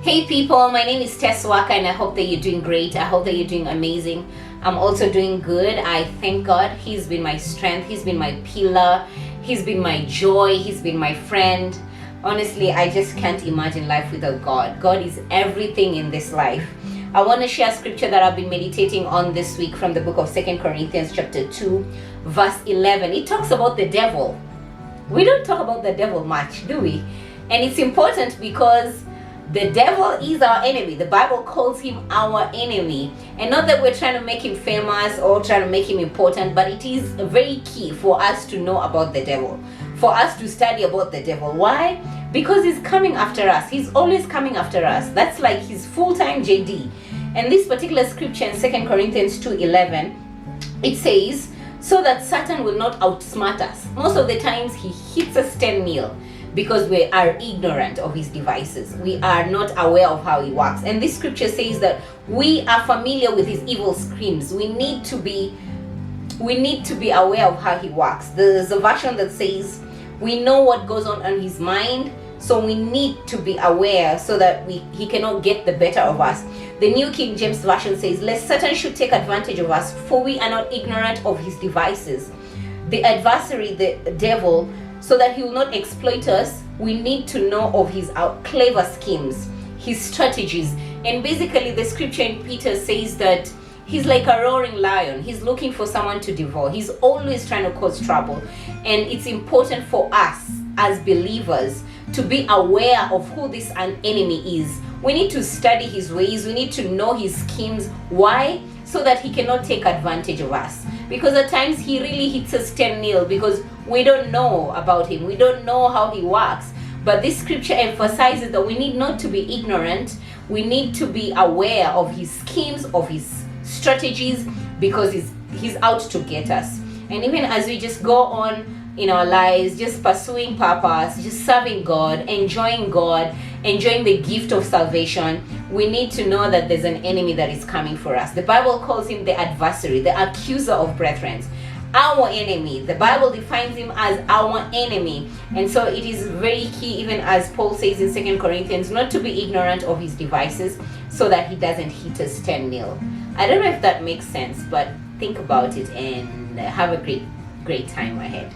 Hey people, my name is Tess Waka and I hope that you're doing great. I hope that you're doing amazing. I'm also doing good. I thank God. He's been my strength. He's been my pillar. He's been my joy. He's been my friend. Honestly, I just can't imagine life without God. God is everything in this life. I want to share scripture that I've been meditating on this week from the book of 2 Corinthians chapter 2, verse 11. It talks about the devil. We don't talk about the devil much, do we? And it's important because the devil is our enemy. The Bible calls him our enemy. And not that we're trying to make him famous or trying to make him important, but it is very key for us to know about the devil, for us to study about the devil. Why? Because he's coming after us. He's always coming after us. That's like his full-time JD. And this particular scripture in 2 Corinthians 2:11, it says, so that Satan will not outsmart us. Most of the times he hits us 10-0 because we are ignorant of his devices. We are not aware of how he works. And this scripture says that we are familiar with his evil schemes. We need to be aware of how he works. There's a version that says we know what goes on his mind, so we need to be aware so that he cannot get the better of us. The New King James Version says, lest Satan should take advantage of us, for we are not ignorant of his devices. The adversary, the devil, so that he will not exploit us, we need to know of his clever schemes, his strategies. And basically the scripture in Peter says that he's like a roaring lion. He's looking for someone to devour. He's always trying to cause trouble. And it's important for us as believers to be aware of who this enemy is. We need to study his ways. We need to know his schemes. Why? So that he cannot take advantage of us. Because at times he really hits us 10-0 because we don't know about him. We don't know how he works. But this scripture emphasizes that we need not to be ignorant. We need to be aware of his schemes, of his strategies, because he's out to get us. And even as we just go on in our lives, just pursuing purpose, just serving God, enjoying the gift of salvation, we need to know that there's an enemy that is coming for us. The Bible calls him the adversary, the accuser of brethren. Our enemy. The Bible defines him as our enemy. And so it is very key, even as Paul says in 2 Corinthians, not to be ignorant of his devices so that he doesn't hit us 10-0. I don't know if that makes sense, but think about it and have a great time ahead.